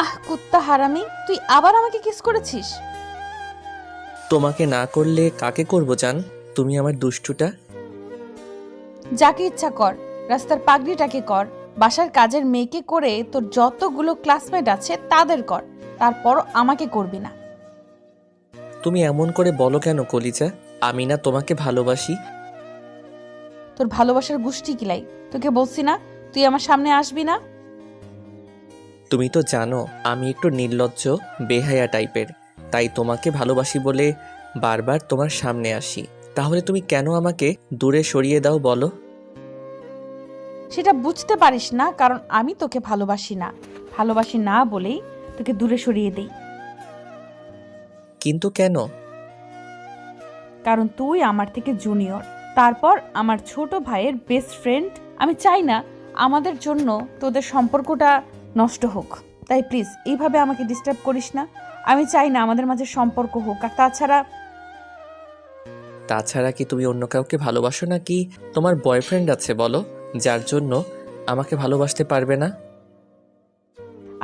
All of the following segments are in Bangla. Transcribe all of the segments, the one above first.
আহ কুত্তা হারামি, তুই আবার আমাকে কিস করেছিস? তোমাকে না করলে কাকে করব জান? তুমি আমার দুষ্টুটা। যাকে ইচ্ছা কর, রাস্তার পাগড়িটাকে কর, বাসার কাজের মেয়েকে করে তোর যতগুলো ক্লাসমেট আছে তাদের কর, তারপর আমাকে করবি না। তুমি এমন করে বলো কেন কলিজা? আমি না তোমাকে ভালোবাসি? তোর ভালোবাসার গোষ্ঠী কিলাই, তোকে বলছি না তুই আমার সামনে আসবি না। তুমি তো জানো আমি একটু নির্লজ্জ, বেহায়া টাইপের, তাই তোমাকে ভালোবাসি বলে বারবার তোমার সামনে আসি। তাহলে তুমি কেন আমাকে দূরে সরিয়ে দাও বলো? সেটা বুঝতে পারিস না কারণ আমি তোকে ভালোবাসি না বলেই তোকে দূরে সরিয়ে দেই। কিন্তু কেন? কারণ তুই আমার থেকে জুনিয়র, তারপর আমার ছোট ভাইয়ের বেস্ট ফ্রেন্ড। আমি চাই না আমাদের জন্য তোদের সম্পর্কটা নষ্ট হোক, তাই প্লিজ এইভাবে আমাকে ডিস্টার্ব করিস না। আমি চাই না আমাদের মাঝে সম্পর্ক হোক। আর তাছাড়া কি তুমি অন্য কাউকে ভালোবাসো নাকি তোমার বয়ফ্রেন্ড আছে বলো, যার জন্য আমাকে ভালোবাসতে পারবে না?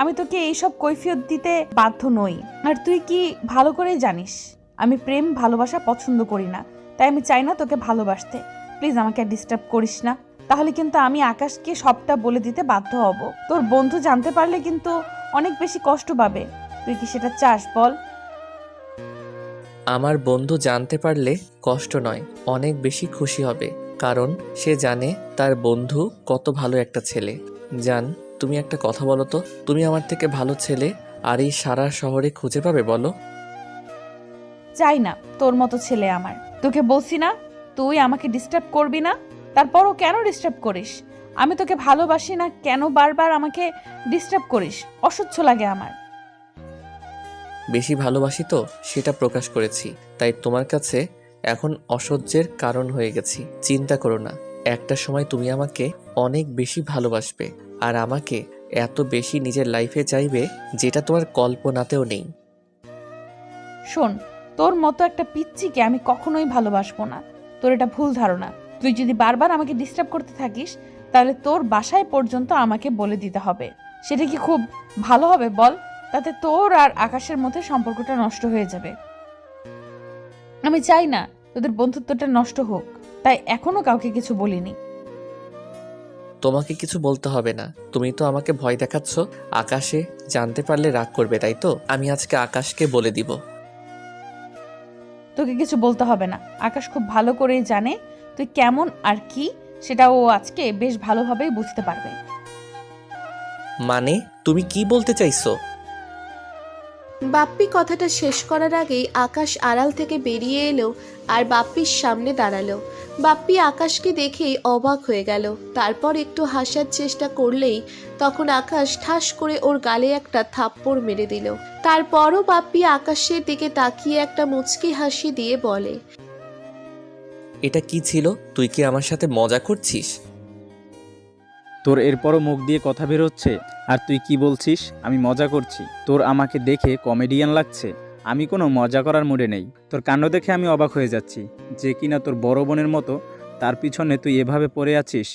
আমি তোকে এইসব কৈফিয়ত দিতে বাধ্য নই। আর তুই কি ভালো করেই জানিস আমি প্রেম ভালোবাসা পছন্দ করি না, তাই আমি চাই না তোকে ভালোবাসতে। প্লিজ আমাকে ডিস্টার্ব করিস না, তাহলে কিন্তু আমি আকাশকে সবটা বলে দিতে বাধ্য হব। তোর বন্ধু জানতে পারলে কিন্তু অনেক বেশি কষ্ট পাবে। তুই কি সেটা চাস বল? আমার বন্ধু জানতে পারলে কষ্ট নয়, অনেক বেশি খুশি হবে, কারণ সে জানে তার বন্ধু কত ভালো একটা ছেলে। জান, তুমি একটা কথা বলো তো, তুমি আমার থেকে ভালো ছেলে আর এই সারা শহরে খুঁজে পাবে বলো? চাই না তোর মতো ছেলে আমার। তোকে বলছি না তুই আমাকে ডিস্টার্ব করবি না, তারপরও কেন ডিস্টার্ব করিস? আমি তোকে ভালোবাসি না, কেন বারবার আমাকে ডিস্টার্ব করিস? অসহ্য লাগে আমার। বেশি ভালোবাসি তো সেটা প্রকাশ করেছি, তাই তোমার কাছে এখন অসহ্যের কারণ হয়ে গেছি। চিন্তা করো না, একটা সময় তুমি আমাকে অনেক বেশি ভালোবাসবে আর আমাকে এত বেশি নিজের লাইফে চাইবে যেটা তোমার কল্পনাতেও নেই। শোন, তোর মতো একটা পিচ্চিকে আমি কখনোই ভালোবাসবো না। তোর এটা ভুল ধারণা। তুই যদি বারবার আমাকে ডিস্টার্ব করতে থাকিস, তাহলে তোর বাসায় পর্যন্ত আমাকে বলে দিতে হবে। সেটা কি খুব ভালো হবে বল? তাতে তোর আর আকাশের মধ্যে সম্পর্কটা নষ্ট হয়ে যাবে। আমি চাই না তোদের বন্ধুত্বটা নষ্ট হোক, তাই এখনো কাউকে কিছু বলিনি। তোমাকে কিছু বলতে হবে না, তুমি তো আমাকে ভয় দেখাচ্ছ। আকাশে জানতে পারলে রাগ করবে, তাই তো? আমি আজকে আকাশকে বলে দিব। তোকে কিছু বলতে হবে না, আকাশ খুব ভালো করেই জানে তুই কেমন আর কি, সেটা ও আজকে বেশ ভালোভাবেই বুঝতে পারবে। মানে তুমি কি বলতে চাইছো? বাপ্পি কথাটা শেষ করার আগেই আকাশ আড়াল থেকে বেরিয়ে এলো আর বাপ্পির সামনে দাঁড়ালো। বাপ্পি আকাশকে দেখেই অবাক হয়ে গেল, তারপর একটু হাসার চেষ্টা করলেই তখন আকাশ ঠাস করে ওর গালে একটা থাপ্পড় মেরে দিল। তারপরও বাপ্পি আকাশের দিকে তাকিয়ে একটা মুচকি হাসি দিয়ে বলে, এটা কি ছিল? তুই কি আমার সাথে মজা করছিস? তোর এরপরও মুখ দিয়ে কথা বেরোচ্ছে আর তুই কি বলছিস আমি মজা করছি? তোর আমাকে দেখে কমেডিয়ান লাগছে? আমি কোনো মজা করার মুডে নেই। তোর কাণ্ড দেখে আমি অবাক হয়ে যাচ্ছি যে কিনা তোর বড় বোনের মতো তার পিছনে তুই এভাবে পড়ে আছিস।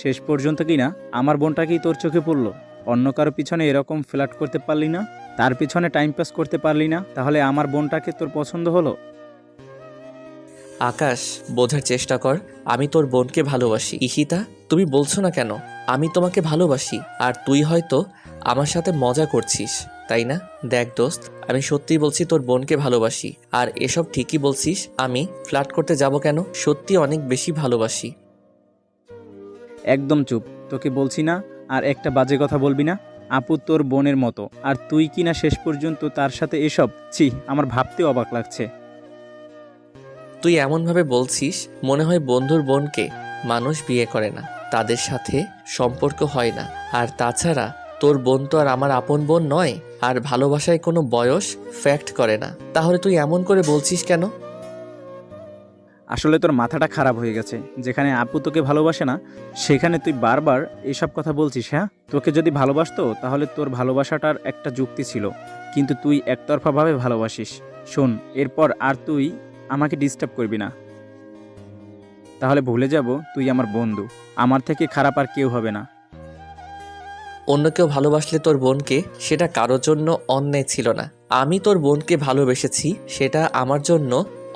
শেষ পর্যন্ত কিনা আমার বোনটাকেই তোর চোখে পড়লো, অন্য কারো পিছনে এরকম ফ্ল্যাট করতে পারলি না, তার পিছনে টাইম পাস করতে পারলি না, তাহলে আমার বোনটাকে তোর পছন্দ হলো? আকাশ, বোঝার চেষ্টা কর, আমি তোর বোনকে ভালোবাসি। ঈশিতা, তুমি বলছো না কেন আমি তোমাকে ভালোবাসি? আর তুই হয়তো আমার সাথে মজা করছিস, তাই না? দেখ দোস্ত, আমি সত্যিই বলছি তোর বোনকে ভালোবাসি। আর এসব ঠিকই বলছিস, আমি ফ্লার্ট করতে যাব কেন? সত্যি অনেক বেশি ভালোবাসি। একদম চুপ, তোকে বলছি না আর একটা বাজে কথা বলবি না। আপু তোর বোনের মতো, আর তুই কিনা শেষ পর্যন্ত তার সাথে এসব, ছি, আমার ভাবতে অবাক লাগছে। তুই এমনভাবে বলছিস মনে হয় বন্ধুর বোনকে মানুষ বিয়ে করে না, তাদের সাথে সম্পর্ক হয় না। আর তাছাড়া তোর বোন তো আর আমার আপন বোন নয়, আর ভালোবাসায় কোনো বয়স ফ্যাক্ট করে না। তাহলে তুই এমন করে বলছিস কেন? আসলে তোর মাথাটা খারাপ হয়ে গেছে। যেখানে আপু তোকে ভালোবাসে না সেখানে তুই বারবার এসব কথা বলছিস। হ্যাঁ, তোকে যদি ভালোবাসতো তাহলে তোর ভালোবাসাটার একটা যুক্তি ছিল, কিন্তু তুই একতরফাভাবে ভালোবাসিস। শোন, এরপর আর তুই আমাকে ডিস্টার্ব করবি না, তাহলে ভুলে যাব তুই আমার বন্ধু। আমার থেকে খারাপ আর কেউ হবে না। অন্য কেউ ভালোবাসলে তোর বোনকে সেটা কারোর জন্য অন্যায় ছিল না। আমি তোর বোনকে ভালোবেসেছি, সেটা আমার জন্য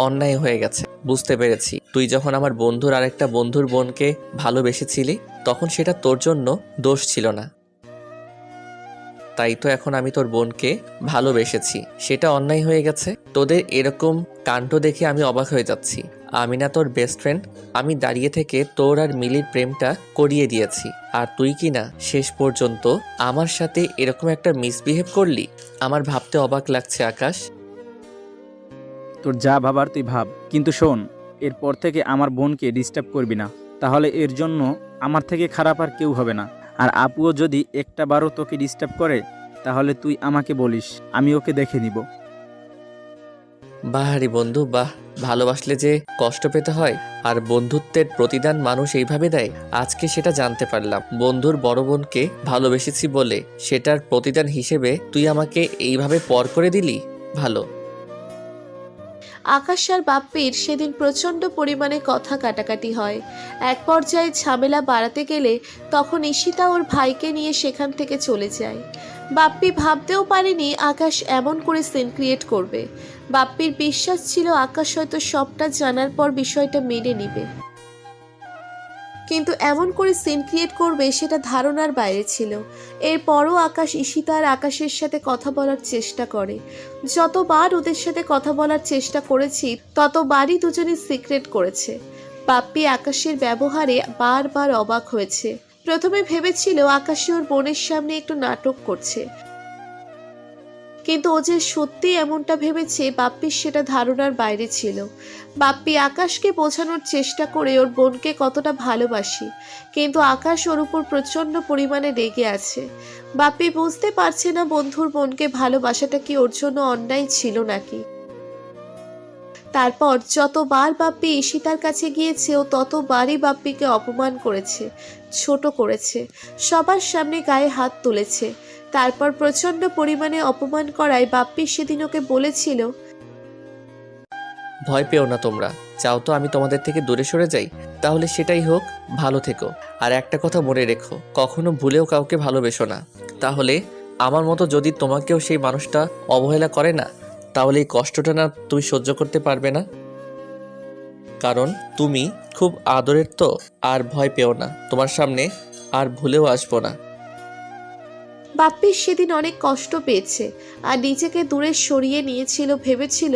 অন্যায় হয়ে গেছে। বুঝতে পেরেছি, তুই যখন আমার বন্ধুর আরেকটা বন্ধুর বোনকে ভালোবেসেছিলি তখন সেটা তোর জন্য দোষ ছিল না। তাই তো এখন আমি তোর বোনকে ভালোবেসেছি, সেটা অন্যায় হয়ে গেছে। তোদের এরকম কাণ্ড দেখে আমি অবাক হয়ে যাচ্ছি। আমি না তোর বেস্ট ফ্রেন্ড? আমি দাঁড়িয়ে থেকে তোর আর মিলির প্রেমটা করিয়ে দিয়েছি, আর তুই কি না শেষ পর্যন্ত আমার সাথে এরকম একটা মিসবিহেভ করলি। আমার ভাবতে অবাক লাগছে আকাশ। তোর যা ভাবার তুই ভাব, কিন্তু শোন, এরপর থেকে আমার বোনকে ডিস্টার্ব করবি না, তাহলে এর জন্য আমার থেকে খারাপ আর কেউ হবে না। আর আপুও যদি একটা বারও তোকে ডিস্টার্ব করে তাহলে তুই আমাকে বলিস, আমি ওকে দেখে নিব। বাহারি বন্ধু, বাহ, ভালোবাসলে যে কষ্ট পেতে হয় আর বন্ধুত্বের প্রতিদান মানুষ এইভাবে দেয়, আজকে সেটা জানতে পারলাম। বন্ধুর বড় বোনকে ভালোবেসেছি বলে সেটার প্রতিদান হিসেবে তুই আমাকে এইভাবে পর করে দিলি। ভালো। আকাশ আর বাপ্পির সেদিন প্রচণ্ড পরিমাণে কথা কাটাকাটি হয়। এক পর্যায়ে ঝামেলা বাড়াতে গেলে তখন ঈশিতা ওর ভাইকে নিয়ে সেখান থেকে চলে যায়। বাপ্পি ভাবতেও পারেনি আকাশ এমন করে সিন ক্রিয়েট করবে। বাপ্পির বিশ্বাস ছিল আকাশ হয়তো সবটা জানার পর বিষয়টা মেনে নিবে, কিন্তু এমন করে সিন ক্রিয়েট করবে সেটা ধারণার বাইরে ছিল। এরপরও আকাশ ঈশিতা আর আকাশের সাথে কথা বলার চেষ্টা করে। যতবার ওদের সাথে কথা বলার চেষ্টা করেছি ততবারই দুজনে সিক্রেট করেছে। বাপ্পি আকাশের ব্যবহারে বারবার অবাক হয়েছে। প্রথমে ভেবেছিল আকাশে ওর বোনের সামনে একটু নাটক করছে, কিন্তু ও যে সত্যি এমনটা ভেবেছে বাপ্পির সেটা ধারণার বাইরে ছিল। বাপ্পি আকাশকে বোঝানোর চেষ্টা করে ওর বোনকে কতটা ভালোবাসি, কিন্তু আকাশ ওর উপর প্রচণ্ড পরিমাণে রেগে আছে। বাপ্পি বুঝতে পারছে না বন্ধুর বোনকে ভালোবাসাটা কি ওর জন্য অন্যায় ছিল নাকি। তারপর যতবার বাপ্পি ঈশিতার কাছে গিয়েছে ও ততবারই বাপ্পিকে অপমান করেছে, ছোট করেছে, সবার সামনে গায়ে হাত তুলেছে। তারপর প্রচণ্ড পরিমাণে অপমান করায় বাপ্পি সেদিন ওকে বলেছিল, ভয় পেও না তোমরা, চাও তো আমি তোমাদের থেকে দূরে সরে যাই? তাহলে সেটাই হোক, ভালো থেকো। আর একটা কথা মনে রেখো, কখনো ভুলেও কাউকে ভালোবেসো না। তাহলে আমার মতো যদি তোমাকেও সেই মানুষটা অবহেলা করে না, তাহলে এই কষ্টটা না তুমি সহ্য করতে পারবে না। কারণ তুমি খুব আদরের তো। আর ভয় পেও না, তোমার সামনে আর ভুলেও আসবো না। বাপ্পি সেদিন অনেক কষ্ট পেয়েছে আর নিজেকে দূরে সরিয়ে নিয়েছিল, ভেবেছিল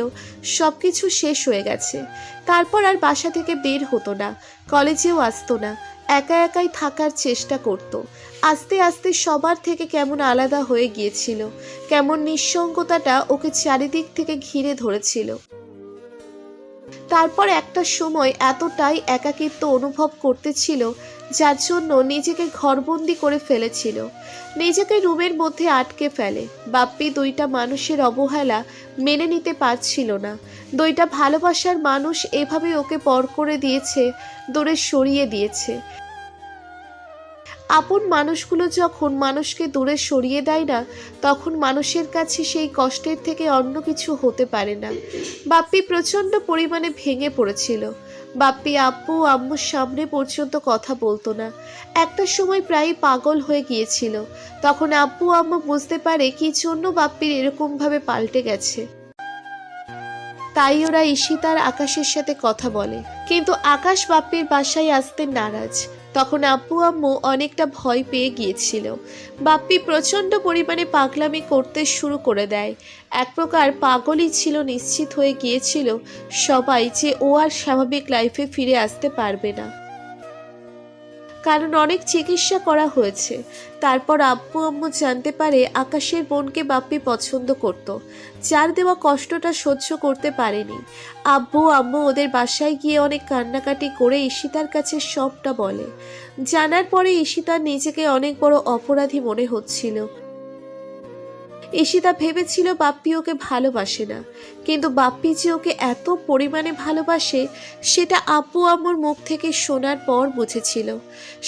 সবকিছু শেষ হয়ে গেছে। তারপর আর বাসা থেকে বের হতো না, কলেজেও আসতো না, একা একাই থাকার চেষ্টা করত। আস্তে আস্তে সবার থেকে কেমন আলাদা হয়ে গিয়েছিল, কেমন নিঃসঙ্গতাটা ওকে চারিদিক থেকে ঘিরে ধরেছিল। তারপর একটা সময় এতটাই একাকিত্ব অনুভব করতেছিল যার জন্য নিজেকে ঘরবন্দি করে ফেলেছিল, নিজেকে রুমের মধ্যে আটকে ফেলে। বাপ্পি দুইটা মানুষের অবহেলা মেনে নিতে পারছিল না। দুইটা ভালোবাসার মানুষ এভাবে ওকে পর করে দিয়েছে, দূরে সরিয়ে দিয়েছে। আপন মানুষগুলো যখন মানুষকে দূরে সরিয়ে দেয় না, তখন মানুষের কাছে সেই কষ্টের থেকে অন্য কিছু হতে পারে না। বাপ্পি প্রচণ্ড পরিমাণে ভেঙে পড়েছিল। বাপ্পি আব্বু আম্মুর সামনে পর্যন্ত কথা বলতো না, একটা সময় প্রায় পাগল হয়ে গিয়েছিল। তখন আব্বু আম্মু বুঝতে পারে কি জন্য বাপ্পির এরকমভাবে পাল্টে গেছে। তাই ওরা ঈশিতার আকাশের সাথে কথা বলে, কিন্তু আকাশ বাপ্পির বাসায় আসতে নারাজ। তখন আব্বু আম্মু অনেকটা ভয় পেয়ে গিয়েছিল। বাপ্পি প্রচণ্ড পরিমাণে পাগলামি করতে শুরু করে দেয়। এক প্রকার পাগলই ছিল, নিশ্চিত হয়ে গিয়েছিল সবাই যে ও আর স্বাভাবিক লাইফে ফিরে আসতে পারবে না, কারণ অনেক চিকিৎসা করা হয়েছে। তারপর আব্বু আম্মু জানতে পারে আকাশের বোনকে বাপ্পি পছন্দ করত, যার দেওয়া কষ্টটা সহ্য করতে পারেনি। আব্বু আম্মু ওদের বাসায় গিয়ে অনেক কান্নাকাটি করে ঈশিতার কাছে সবটা বলে। জানার পরে ঈশিতার নিজেকে অনেক বড় অপরাধী মনে হচ্ছিল। ঈশিতা ভেবেছিল বাপ্পি ওকে ভালোবাসে না, কিন্তু বাপ্পি যে ওকে এত পরিমাণে ভালোবাসে সেটা আব্বু আম্মুর মুখ থেকে শোনার পর বুঝেছিল।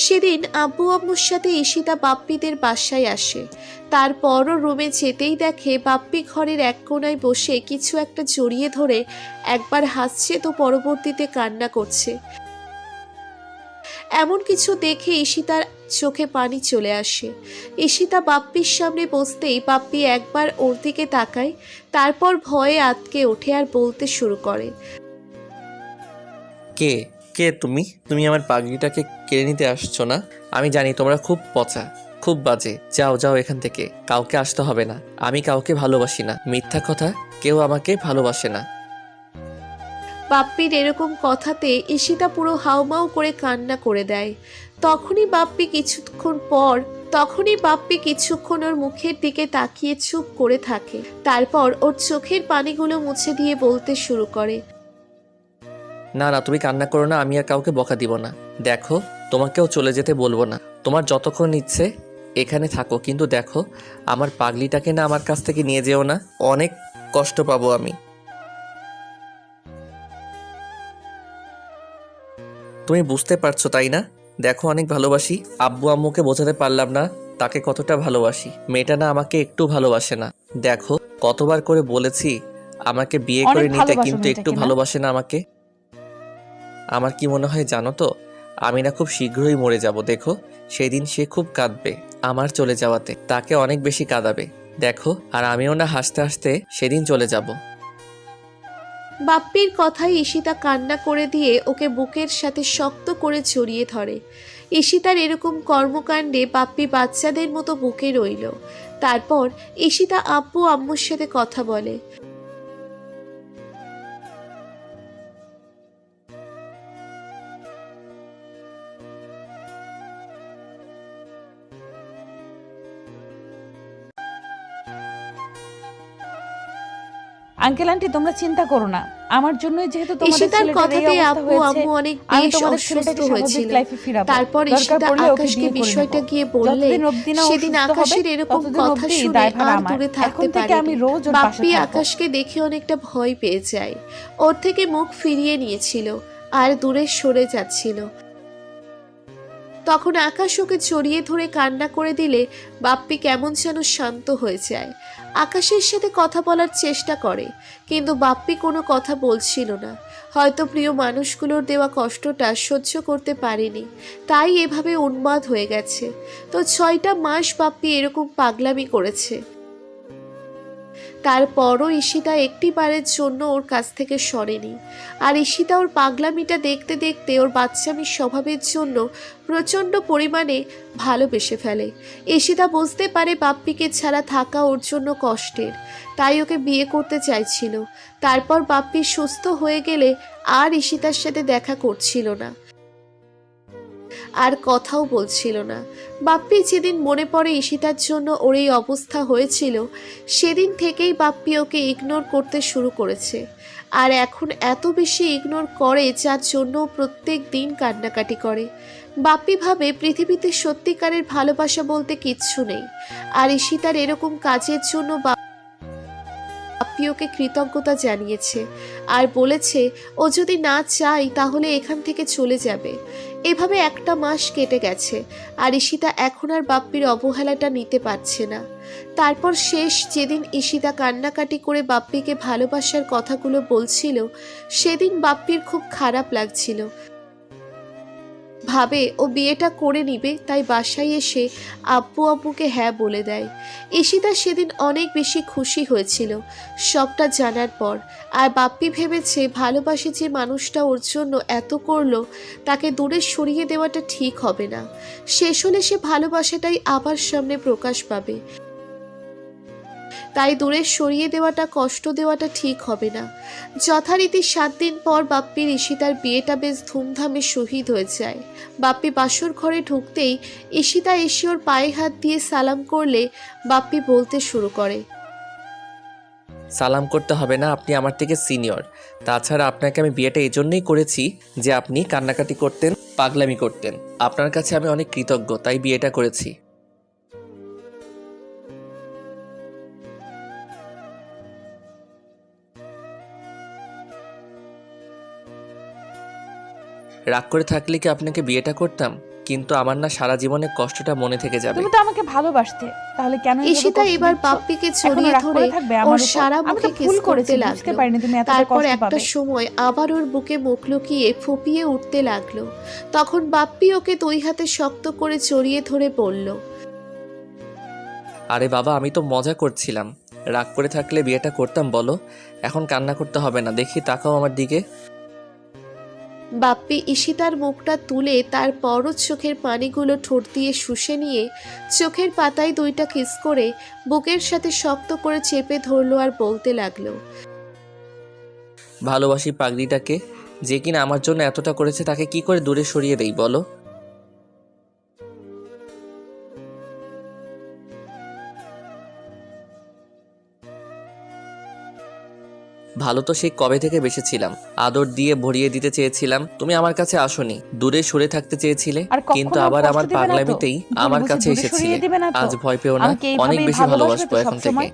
সেদিন আব্বু আম্মুর সাথে ঈশিতা বাপ্পিদের বাসায় আসে। তারপরও রুমে যেতেই দেখে বাপ্পি ঘরের এক কোণায় বসে কিছু একটা জড়িয়ে ধরে একবার হাসছে তো পরবর্তীতে কান্না করছে। এমন কিছু দেখে ঈশিতার চোখে পানি চলে আসে। ঈশিতা বাপ্পির সামনে বসতেই বাপ্পি একবার ওর দিকে তাকায়, তারপর ভয়ে আঁতকে ওঠে আর বলতে শুরু করে। কে কে তুমি? তুমি আমার পাগড়িটাকে কেড়ে নিতে আসছো না? আমি জানি তোমরা খুব পচা, খুব বাজে। যাও যাও এখান থেকে, কাউকে আসতে হবে না। আমি কাউকে ভালোবাসি না, মিথ্যা কথা, কেউ আমাকে ভালোবাসে না। বাপ্পির এরকম কথাতে ঈশিতা পুরো হাউমাউ করে কান্না করে দেয়। তখনই বাপ্পি কিছুক্ষণ ওর মুখের দিকে তাকিয়ে চুপ করে থাকে। তারপর ওর চোখের পানিগুলো মুছে দিয়ে বলতে শুরু করে। না না, তুমি কান্না করো না, আমি আর কাউকে বকা দিব না। দেখো, তোমাকেও চলে যেতে বলবো না, তোমার যতক্ষণ ইচ্ছে এখানে থাকো, কিন্তু দেখো আমার পাগলিটাকে না আমার কাছ থেকে নিয়ে যেও না, অনেক কষ্ট পাবো আমি। তুমি বুঝতে পারছো তাই না? দেখো অনেক ভালোবাসি, আব্বু আম্মুকে বোঝাতে পারলাম না তাকে কতটা ভালোবাসি। মেয়েটা না আমাকে একটু ভালোবাসে না। দেখো কতবার করে বলেছি আমাকে বিয়ে অনেক করে নিতে, ভালোবাসো কিন্তু একটু মেয়েটাকে না? ভালোবাসে না আমাকে। আমার কি মনে হয় জানো তো, আমি না খুব শীঘ্রই মরে যাব। দেখো সেদিন সে খুব কাঁদবে আমার চলে যাওয়াতে, তাকে অনেক বেশি কাঁদাবে দেখো, আর আমিও না হাসতে হাসতে সেদিন চলে যাব। বাপ্পির কথায় ঈশিতা কান্না করে দিয়ে ওকে বুকের সাথে শক্ত করে জড়িয়ে ধরে। ঈশিতার এরকম কর্মকাণ্ডে বাপ্পি বাচ্চাদের মতো বুকে রইল। তারপর ঈশিতা আব্বু আম্মুর সাথে কথা বলে। আঙ্কেল আন্টি তোমরা চিন্তা করো না, আমার জন্যই যেহেতু তোমাদের ঈশিতার ছেলেটার এই কথাতে অবস্থা আব্বু হয়েছে, আম্মু অনেক আমি বেশ তোমাদের অসুস্থ ছেলেটাকে স্বাভাবিক হয়েছিল। লাইফে ফিরাবো। তারপর দরকার ঈশিতা পড়লে ওকে আকাশকে বিয়ে করে বিষয়টা নেব। গিয়ে বললে যতদিন অবধি না ও সেদিন সুস্থ হবে আকাশের এরকম ততদিন কথা অবধি এই শুনে দায়ভার আর আমার। দূরে থাকতে এখন থেকে আমি পারেনি। রোজ ওর পাশে বাপ্পি থাকবো। আকাশকে দেখে অনেকটা ভয় পেয়ে যায়, ওর থেকে মুখ ফিরিয়ে নিয়েছিল আর দূরে সরে যাচ্ছিল। তখন আকাশ ওকে জড়িয়ে ধরে কান্না করে দিলে বাপ্পি কেমন যেন শান্ত হয়ে যায়। আকাশের সাথে কথা বলার চেষ্টা করে, কিন্তু বাপ্পি কোনো কথা বলছিল না। হয়তো প্রিয় মানুষগুলোর দেওয়া কষ্টটা সহ্য করতে পারেনি, তাই এভাবে উন্মাদ হয়ে গেছে। তো 6টা মাস বাপ্পি এরকম পাগলামি করেছে। তারপরও ঈশিতা একটি বারের জন্য ওর কাছ থেকে সরেনি। আর ঈশিতা ওর পাগলামিটা দেখতে দেখতে ওর বাচ্চামির স্বভাবের জন্য প্রচণ্ড পরিমাণে ভালোবেসে ফেলে। ঈশিতা বুঝতে পারে বাপ্পিকে ছাড়া থাকা ওর জন্য কষ্টের, তাই ওকে বিয়ে করতে চাইছিল। তারপর বাপ্পি সুস্থ হয়ে গেলে আর ঈশিতার সাথে দেখা করছিল না, আর কথাও বলছিল না। বাপ্পি যেদিন মনে পড়ে ঈশিতার জন্য ওর এই অবস্থা হয়েছিল, সেদিন থেকেই বাপ্পি ওকে ইগনোর করতে শুরু করেছে। আর এখন এত বেশি ইগনোর করে যার জন্য প্রত্যেক দিন কান্নাকাটি করে। বাপ্পি ভাবে পৃথিবীতে সত্যিকারের ভালোবাসা বলতে কিচ্ছু নেই। আর ঈশিতার এরকম কাজের জন্য বাপ্পি ওকে কৃতজ্ঞতা জানিয়েছে আর বলেছে ও যদি না চায় তাহলে এখান থেকে চলে যাবে। এভাবে একটা মাস কেটে গেছে আর ঈশিতা এখন আর বাপ্পির অবহেলাটা নিতে পারছে না। তারপর শেষ যেদিন ঈশিতা কান্নাকাটি করে বাপ্পিকে ভালোবাসার কথাগুলো বলছিল, সেদিন বাপ্পির খুব খারাপ লাগছিল। ভাবে ও বিয়েটা করে নিবে, তাই বাসায় এসে আব্বু আব্বুকে হ্যাঁ বলে দেয়। ঈশিতা সেদিন অনেক বেশি খুশি হয়েছিল সবটা জানার পর। আর বাপ্পি ভেবেছে ভালোবাসে যে মানুষটা ওর জন্য এত করলো, তাকে দূরে সরিয়ে দেওয়াটা ঠিক হবে না। শেষ হলে সে ভালোবাসাটাই আবার সামনে প্রকাশ পাবে, তাই দূরে সরিয়ে দেওয়াটা, কষ্ট দেওয়াটা ঠিক হবে না। যথারীতি 7 দিন পর বাপ্পির ঈশিতার বিয়েটা বেশ ধুমধামে শহীদ হয়ে যায়। বাপ্পি বাসর ঘরে ঢুকতেই ঈশিতা এসে ওর পায়ে হাত দিয়ে সালাম করলে বাপ্পি বলতে শুরু করে। সালাম করতে হবে না, আপনি আমার থেকে সিনিয়র। তাছাড়া আপনাকে আমি বিয়েটা এই জন্যই করেছি যে আপনি কান্নাকাটি করতেন, পাগলামি করতেন। আপনার কাছে আমি অনেক কৃতজ্ঞ, তাই বিয়েটা করেছি। রাগ করে থাকলে কি আপনাকে বিয়েটা করতাম? কিন্তু আমার না সারা জীবনে কষ্টটা মনে থেকে যাবে। তুমি তো আমাকে ভালোবাসতে, তাহলে কেন এইভাবে ঈশিতা কষ্ট এবার দিচ্ছ? বাপ্পিকে এখনো ছড়িয়ে রাগ করে ধরে থাকবে ওর আমার উপর? সারা আমি মুখে তো কিস ভুল করতে করেছি, বুঝতে লাগলো। পারিনি তুমি এতটা তারপর কষ্ট একটা পাবে। সময় আবার ওর বুকে মুখ লুকিয়ে ফুপিয়ে উঠতে লাগলো। তখন বাপ্পি ওকে দুই হাতে শক্ত করে জড়িয়ে ধরে বলল, আরে বাবা, আমি তো মজা করছিলাম। রাগ করে থাকলে বিয়েটা করতাম বলো? এখন কান্না করতে হবে না, দেখি তাকাও আমার দিকে। বাপ্পি ঈশিতার মুখটা তুলে তার পরও চোখের পানিগুলো ঠোঁট দিয়ে শুষে নিয়ে চোখের পাতায় দুইটা কিস করে বুকের সাথে শক্ত করে চেপে ধরলো আর বলতে লাগলো, ভালোবাসি পাগড়িটাকে, যে কিনা আমার জন্য এতটা করেছে, তাকে কি করে দূরে সরিয়ে দেই বলো? ভালো তো সেই কবে থেকে বেসেছিলাম, আদর দিয়ে ভরিয়ে দিতে চেয়েছিলাম, তুমি আমার কাছে আসোনি, দূরে সরে থাকতে চেয়েছিলে, আর কখনো কিন্তু আবার কষ্ট আমার দিবে না তো? পাগলামিতেই ভুল আমার বুঝে কাছে দূরে এসেছিলে। সরিয়ে দিবে না তো? আজ ভয় পেও না, আমাকে অনেক এইভাবেই বেশি ভালোবাসবে ভালোবাসবো তো এখন থেকে। সবসময়?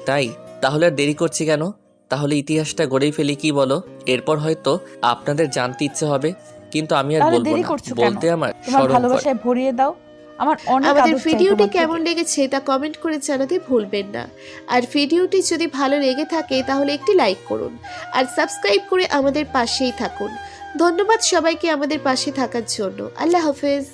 তাই? তাহলে আর দেরি করছি কেন? তাহলে ইতিহাসটা গড়েই ফেলি, কি বলো? এরপর হয়তো আপনাদের জানতে ইচ্ছে হবে, কিন্তু আমি আর তাহলে বলবো দেরি না, করছো কেন? বলতে আমার তোমার শরম করে। ভালোবাসায় ভরিয়ে দাও, আমার অনেক আমাদের আদর চাই ভিডিওটি তোমার থেকে। কেমন লেগেছে তা কমেন্ট করে জানাতে ভুলবেন না। আর ভিডিওটি যদি ভালো লেগে থাকে তাহলে একটি লাইক করুন আর সাবস্ক্রাইব করে আমাদের পাশেই থাকুন। ধন্যবাদ সবাইকে আমাদের পাশে থাকার জন্য। আল্লাহ হাফেজ।